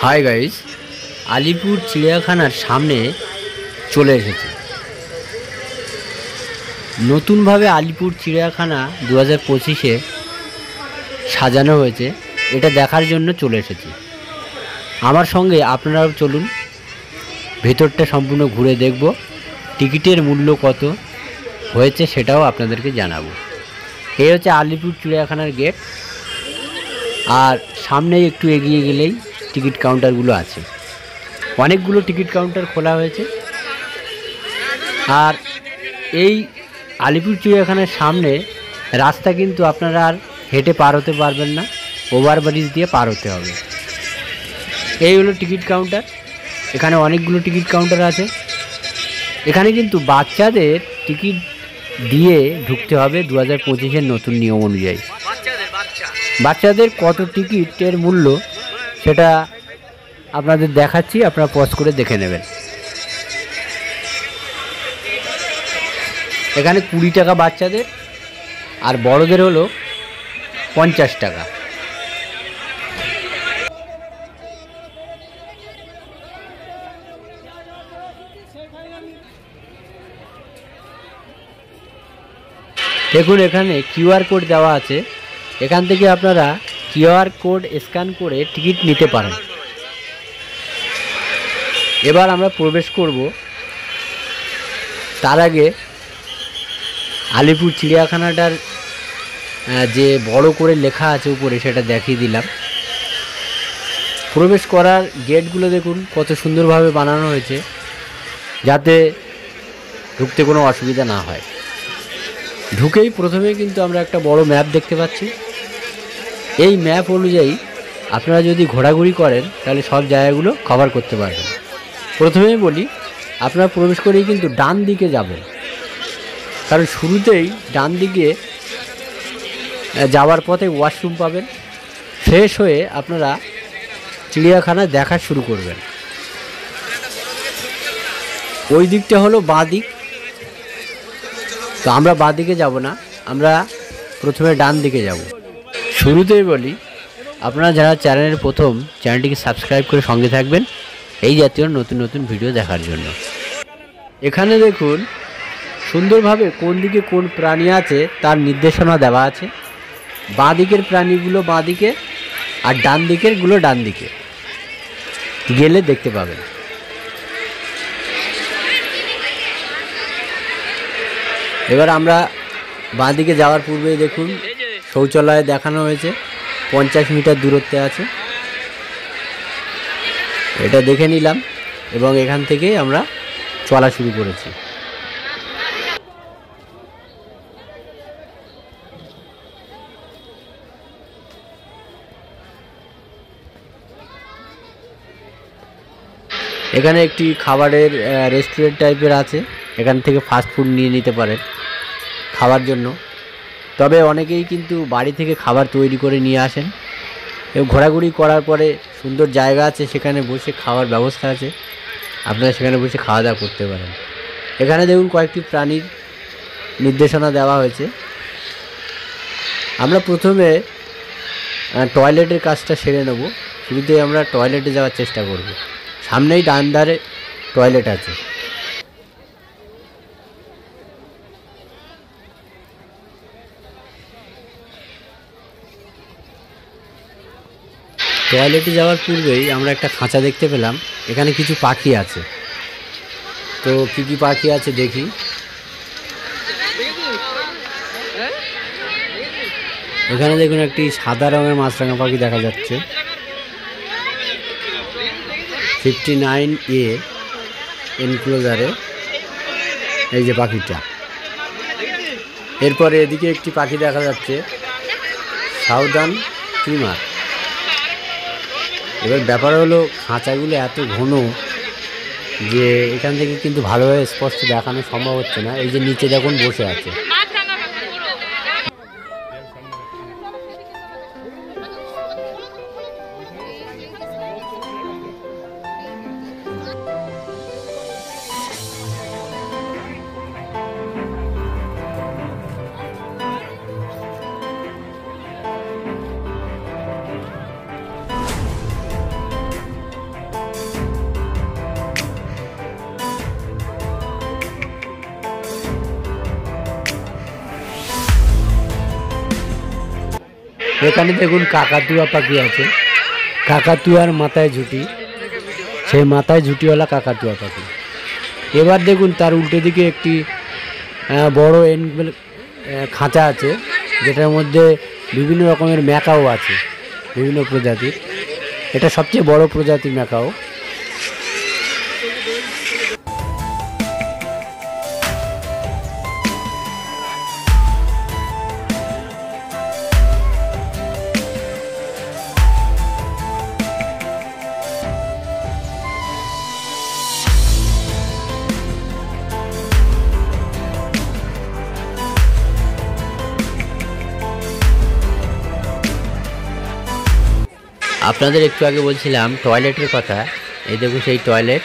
Hi guys, Alipur চিড়িয়াখানার সামনে চলে এসেছে। নতুনভাবে আলিপুর চিড়িয়াখানা 2025-এ সাজানো হয়েছে। এটা দেখার জন্য চলে এসেছি। আমার সঙ্গে আপনারাও চলুন, ভেতরটা সম্পূর্ণ ঘুরে দেখব। টিকিটের মূল্য কত হয়েছে সেটাও আপনাদেরকে জানাবো। এই হচ্ছে আলিপুর চিড়িয়াখানার গেট, আর সামনেই একটু এগিয়ে গেলেই টিকিট কাউন্টারগুলো আছে। অনেকগুলো টিকিট কাউন্টার খোলা হয়েছে। আর এই আলিপুর চিড়িয়াখানার সামনে রাস্তা কিন্তু আপনারা আর হেঁটে পার হতে পারবেন না, ওভারব্রিজ দিয়ে পার হতে হবে। এই হলো টিকিট কাউন্টার। এখানে অনেকগুলো টিকিট কাউন্টার আছে। এখানে কিন্তু বাচ্চাদের টিকিট দিয়ে ঢুকতে হবে 2025-এর নতুন নিয়ম অনুযায়ী। বাচ্চাদের কত টিকিটের মূল্য সেটা আপনাদের দেখাচ্ছি, আপনারা পজ করে দেখে নেবেন। এখানে 20 টাকা বাচ্চাদের, আর বড়দের হলো 50 টাকা। দেখুন, এখানে কিউআর কোড দেওয়া আছে। এখান থেকে আপনারা কিউআর কোড স্ক্যান করে টিকিট নিতে পারেন। এবার আমরা প্রবেশ করব। তার আগে আলিপুর চিড়িয়াখানাটার যে বড় করে লেখা আছে উপরে সেটা দেখিয়ে দিলাম। প্রবেশ করার গেটগুলো দেখুন কত সুন্দরভাবে বানানো হয়েছে, যাতে ঢুকতে কোনো অসুবিধা না হয়। ঢুকেই প্রথমেই কিন্তু আমরা একটা বড় ম্যাপ দেখতে পাচ্ছি। এই ম্যাপ অনুযায়ী আপনারা যদি ঘোরাঘুরি করেন তাহলে সব জায়গাগুলো কভার করতে পারবেন। প্রথমেই বলি, আপনারা প্রবেশ করেই কিন্তু ডান দিকে যাবেন, কারণ শুরুতেই ডান দিকে যাওয়ার পথে ওয়াশরুম পাবেন। ফ্রেশ হয়ে আপনারা চিড়িয়াখানা দেখা শুরু করবেন। ওই দিকটা হলো বাঁ দিক, তো আমরা বাঁ দিকে যাব না, আমরা প্রথমে ডান দিকে যাব। শুরুতেই বলি, আপনারা যারা চ্যানেলের প্রথম, চ্যানেলটিকে সাবস্ক্রাইব করে সঙ্গে থাকবেন এই জাতীয় নতুন নতুন ভিডিও দেখার জন্য। এখানে দেখুন সুন্দরভাবে কোন দিকে কোন প্রাণী আছে তার নির্দেশনা দেওয়া আছে। বাঁ দিকের প্রাণীগুলো বাঁ দিকে, আর ডান দিকেরগুলো ডান দিকে গেলে দেখতে পাবেন। এবার আমরা বাঁ দিকে যাওয়ার পূর্বেই দেখুন শৌচালয় দেখানো হয়েছে, 50 মিটার দূরত্বে আছে। এটা দেখে নিলাম এবং এখান থেকেই আমরা চলা শুরু করেছি। এখানে একটি খাবারের রেস্টুরেন্ট টাইপের আছে। এখান থেকে ফাস্ট ফুড নিয়ে নিতে পারেন খাওয়ার জন্য। তবে অনেকেই কিন্তু বাড়ি থেকে খাবার তৈরি করে নিয়ে আসেন। এবং ঘোরাঘুরি করার পরে সুন্দর জায়গা আছে, সেখানে বসে খাওয়ার ব্যবস্থা আছে, আপনারা সেখানে বসে খাওয়া দাওয়া করতে পারেন। এখানে দেখুন কয়েকটি প্রাণীর নির্দেশনা দেওয়া হয়েছে। আমরা প্রথমে টয়লেটের কাজটা সেরে নেব। শুরুতেই আমরা টয়লেটে যাওয়ার চেষ্টা করব। সামনেই ডান ধারে টয়লেট আছে। টয়লেটে যাওয়ার পূর্বেই আমরা একটা খাঁচা দেখতে পেলাম। এখানে কিছু পাখি আছে, তো কী কী পাখি আছে দেখি। এখানে দেখুন একটি সাদা রঙের মাছরাঙা পাখি দেখা যাচ্ছে, 59A এনক্লোজারে। এই যে পাখিটা। এরপরে এদিকে একটি পাখি দেখা যাচ্ছে, সাউদার্ন ক্রিমার। এবার ব্যাপার হলো খাঁচাগুলো এত ঘন যে এখান থেকে কিন্তু ভালোভাবে স্পষ্ট দেখানো সম্ভব হচ্ছে না। এই যে নিচে দেখুন বসে আছে। এখানে দেখুন কাকাতুয়া পাখি আছে, কাকাতুয়ার মাথায় ঝুঁটি, সেই মাথায় ঝুঁটিওয়ালা কাকাতুয়া পাখি। এবার দেখুন তার উল্টো দিকে একটি বড় এনগেল খাঁচা আছে, যেটার মধ্যে বিভিন্ন রকমের ম্যাকাও আছে, বিভিন্ন প্রজাতির। এটা সবচেয়ে বড় প্রজাতির ম্যাকাও। আপনাদের একটু আগে বলছিলাম টয়লেটের কথা। এই দেখুন সেই টয়লেট,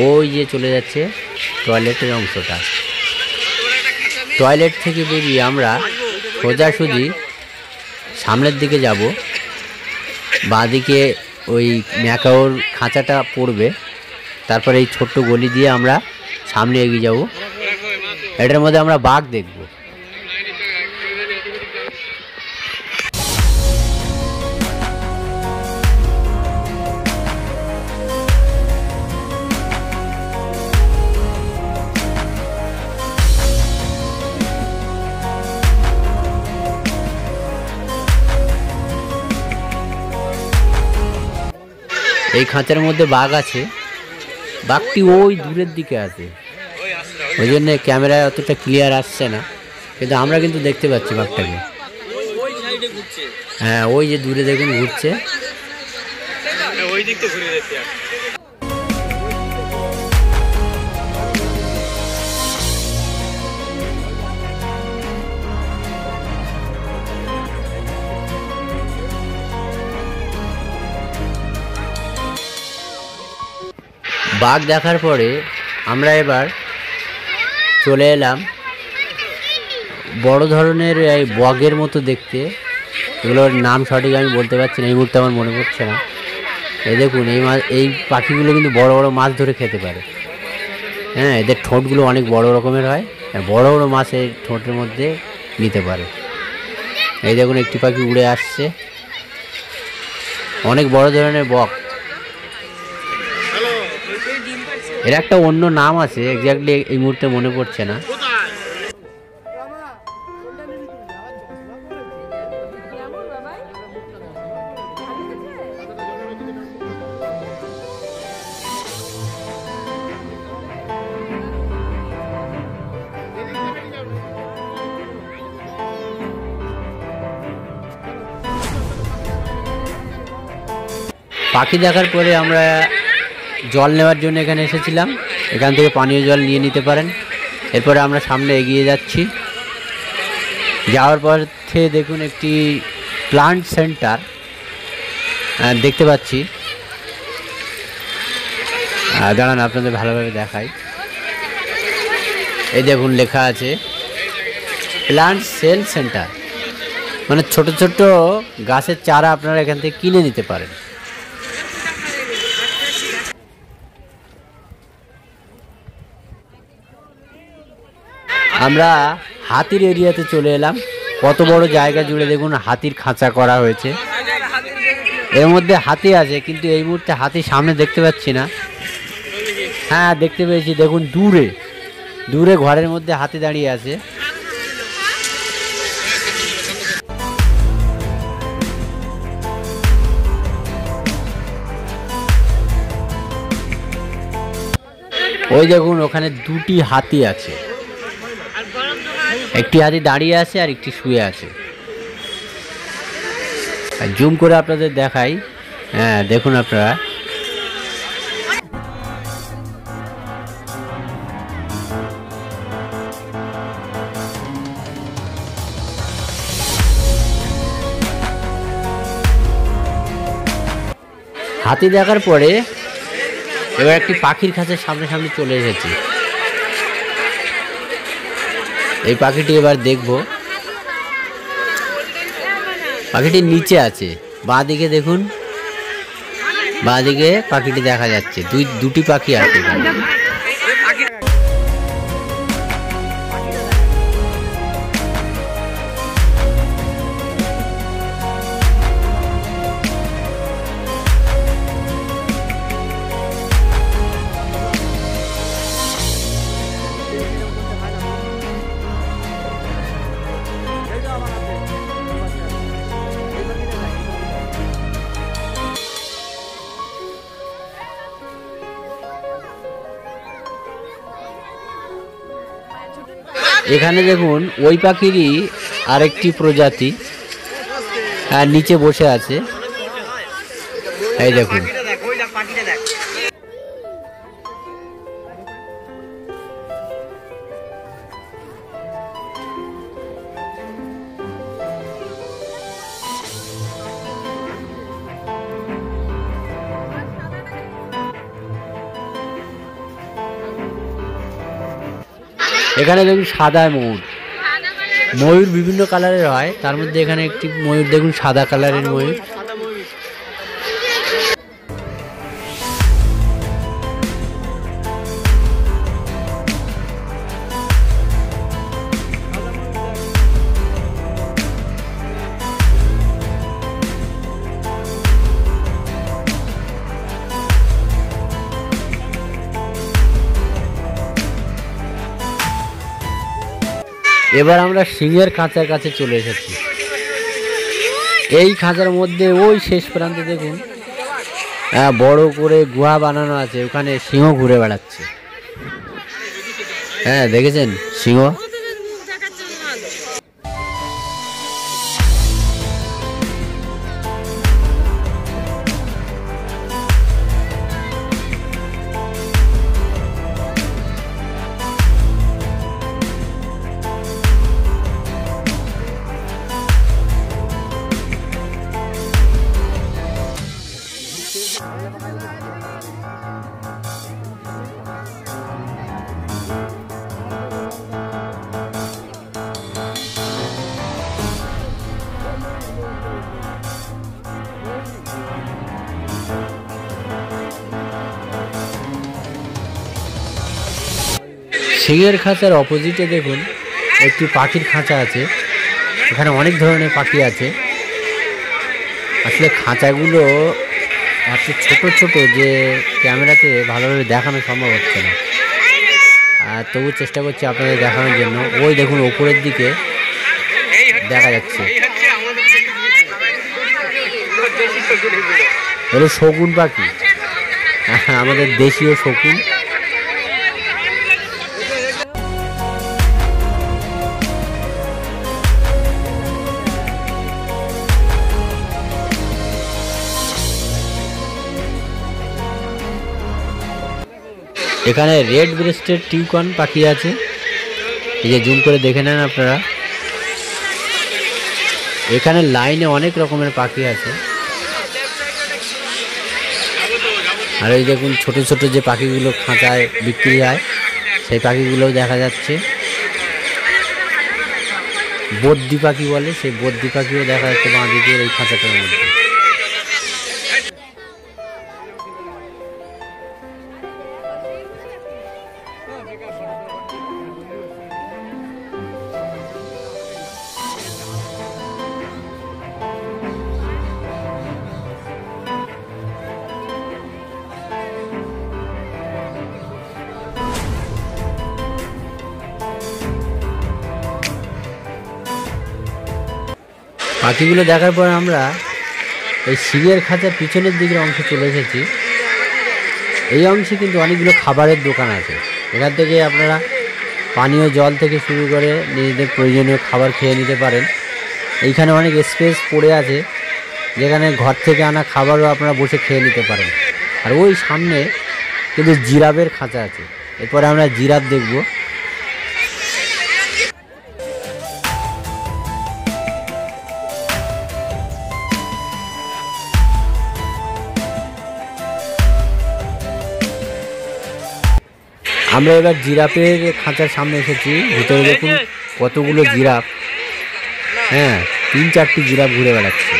ওই যে চলে যাচ্ছে টয়লেটের অংশটা। টয়লেট থেকে বেরিয়ে আমরা সোজাসুজি সামনের দিকে যাব। বাঁদিকে ওই ম্যাকাওর খাঁচাটা পড়বে, তারপরে এই ছোট্ট গলি দিয়ে আমরা সামনে এগিয়ে যাব। এটার মধ্যে আমরা বাঘ দেখব। এই খাঁচার মধ্যে বাঘ আছে, বাঘটি ওই দূরের দিকে আছে, ওই জন্য ক্যামেরায় অতটা ক্লিয়ার আসছে না, কিন্তু আমরা কিন্তু দেখতে পাচ্ছি বাঘটাকে। হ্যাঁ, ওই যে দূরে দেখুন ঘুরছে। বাঘ দেখার পরে আমরা এবার চলে এলাম বড় ধরনের এই বগের মতো দেখতে, এগুলোর নাম সঠিক আমি বলতে পারছি না, এই মুহূর্তে আমার মনে পড়ছে না। এই দেখুন এই পাখিগুলো কিন্তু বড় বড় মাছ ধরে খেতে পারে। হ্যাঁ, এদের ঠোঁটগুলো অনেক বড় রকমের হয়, বড় বড় মাছ এই ঠোঁটের মধ্যে নিতে পারে। এই দেখুন একটি পাখি উড়ে আসছে, অনেক বড় ধরনের বক। এর একটা অন্য নাম আছে, এক্স্যাক্টলি এই মুহূর্তে মনে পড়ছে না। পাখি দেখার পরে আমরা জল নেওয়ার জন্য এখানে এসেছিলাম, এখান থেকে পানীয় জল নিয়ে নিতে পারেন। এরপরে আমরা সামনে এগিয়ে যাচ্ছি। যাওয়ার পথে দেখুন একটি প্লান্ট সেন্টার দেখতে পাচ্ছি। দাঁড়ান আপনাদের ভালোভাবে দেখাই। এই দেখুন লেখা আছে প্লান্ট সেল সেন্টার, মানে ছোট ছোট গাছের চারা আপনারা এখান থেকে কিনে নিতে পারেন। আমরা হাতির এরিয়াতে চলে এলাম। কত বড় জায়গা জুড়ে দেখুন হাতির খাঁচা করা হয়েছে। এর মধ্যে হাতি আছে, কিন্তু এই মুহূর্তে হাতির সামনে দেখতে পাচ্ছি না। হ্যাঁ, দেখতে পেয়েছি, দেখুন দূরে দূরে ঘরের মধ্যে হাতি দাঁড়িয়ে আছে। ওই দেখুন ওখানে দুটি হাতি আছে, একটি হাতি দাঁড়িয়ে আছে আর একটি শুয়ে আছে। জুম করে আপনাদের দেখাই। হ্যাঁ, দেখুন আপনারা হাতি দেখার পরে এবার একটি পাখির খাঁচার সামনে সামনে চলে এসেছি। এই পাখিটি এবার দেখব। পাখিটি নিচে আছে, বাঁ দিকে দেখুন, বাঁ দিকে পাখিটি দেখা যাচ্ছে। দুটি পাখি আছে। এখানে দেখুন ওই পাখিরই আরেকটি প্রজাতি নিচে বসে আছে, এই দেখুন। এখানে দেখুন সাদা ময়ূর, ময়ূর বিভিন্ন কালারের হয়, তার মধ্যে এখানে একটি ময়ূর দেখুন সাদা কালারের ময়ূর। এবার আমরা সিংহের খাঁচার কাছে চলে এসেছি। এই খাঁচার মধ্যে ওই শেষ প্রান্তে দেখুন বড় করে গুহা বানানো আছে, ওখানে সিংহ ঘুরে বেড়াচ্ছে। হ্যাঁ দেখেছেন সিংহ। সিংহের খাঁচার অপোজিটে দেখুন একটি পাখির খাঁচা আছে, এখানে অনেক ধরনের পাখি আছে। আসলে খাঁচাগুলো এত ছোট ছোট যে ক্যামেরাতে ভালোভাবে দেখানো সম্ভব হচ্ছে না, আর তবু চেষ্টা করছি আপনাদের দেখানোর জন্য। ওই দেখুন ওপরের দিকে দেখা যাচ্ছে, হলো শকুন পাখি, আমাদের দেশীয় শকুন। এখানে রেড ব্রেস্টেড টিউকন পাখি আছে, এই যে জুম করে দেখে নেন আপনারা। এখানে লাইনে অনেক রকমের পাখি আছে, আর এই দেখুন ছোট ছোট যে পাখিগুলো খাঁচায় বিক্রি হয় সেই পাখিগুলোও দেখা যাচ্ছে। বদ্যি পাখি বলে, সেই বদ্যি পাখিও দেখা যাচ্ছে বাঁ দিকের এই খাঁচাটার মধ্যে। পাখিগুলো দেখার পর আমরা এই সিংহের খাঁচার পিছনের দিকের অংশে চলে এসেছি। এই অংশে কিন্তু অনেকগুলো খাবারের দোকান আছে, এখান থেকে আপনারা পানীয় জল থেকে শুরু করে নিজেদের প্রয়োজনীয় খাবার খেয়ে নিতে পারেন। এইখানে অনেক স্পেস পড়ে আছে, যেখানে ঘর থেকে আনা খাবারও আপনারা বসে খেয়ে নিতে পারেন। আর ওই সামনে কিন্তু জিরাফের খাঁচা আছে, এরপরে আমরা জিরাফ দেখব। আমরা এবার জিরাফের খাঁচার সামনে এসেছি, ভিতরে দেখুন কতগুলো জিরাফ, হ্যাঁ 3-4টি জিরাফ ঘুরে বেড়াচ্ছে।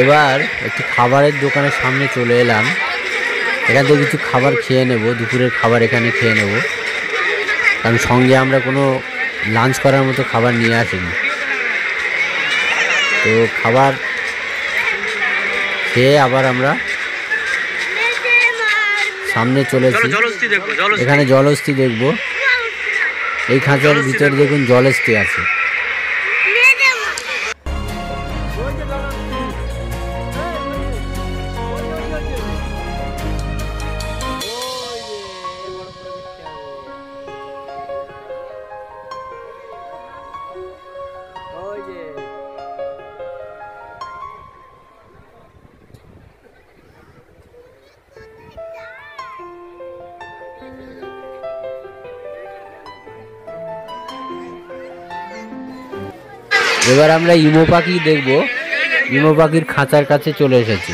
এবার একটি খাবারের দোকানের সামনে চলে এলাম। এখান থেকে কিছু খাবার খেয়ে নেব, দুপুরের খাবার এখানে খেয়ে নেব, কারণ সঙ্গে আমরা কোনো লাঞ্চ করার মতো খাবার নিয়ে আসিনি। তো খাবার খেয়ে আবার আমরা সামনে চলেছি। এখানে জলহস্তী দেখব। এই খাঁচার ভিতরে দেখুন জলহস্তী আছে। এবার আমরা ইমো পাখি দেখব। ইমো পাখির খাঁচার কাছে চলে এসেছি।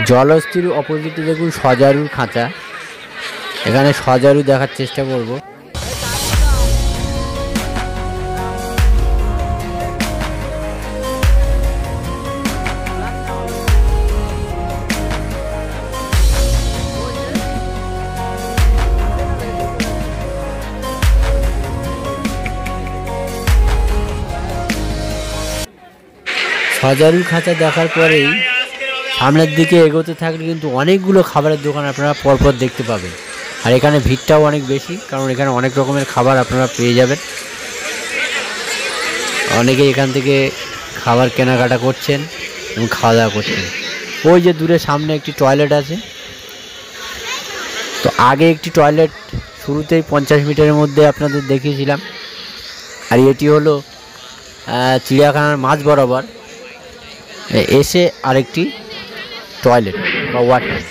জলহস্তীর অপোজিটে দেখুন সজারুর খাঁচা। এখানে সজারু দেখার চেষ্টা করব। সজারুর খাঁচা দেখার পরেই সামনের দিকে এগোতে থাকলে কিন্তু অনেকগুলো খাবারের দোকান আপনারা পরপর দেখতে পাবেন। আর এখানে ভিড়টাও অনেক বেশি, কারণ এখানে অনেক রকমের খাবার আপনারা পেয়ে যাবেন। অনেকেই এখান থেকে খাবার কেনাকাটা করছেন এবং খাওয়া দাওয়া করছেন। ওই যে দূরে সামনে একটি টয়লেট আছে। তো আগে একটি টয়লেট শুরুতেই 50 মিটারের মধ্যে আপনাদের দেখিয়েছিলাম। আর এটি হলো চিড়িয়াখানার মাঝ বরাবর এসে আরেকটি টয়লেট বা ওয়াটার।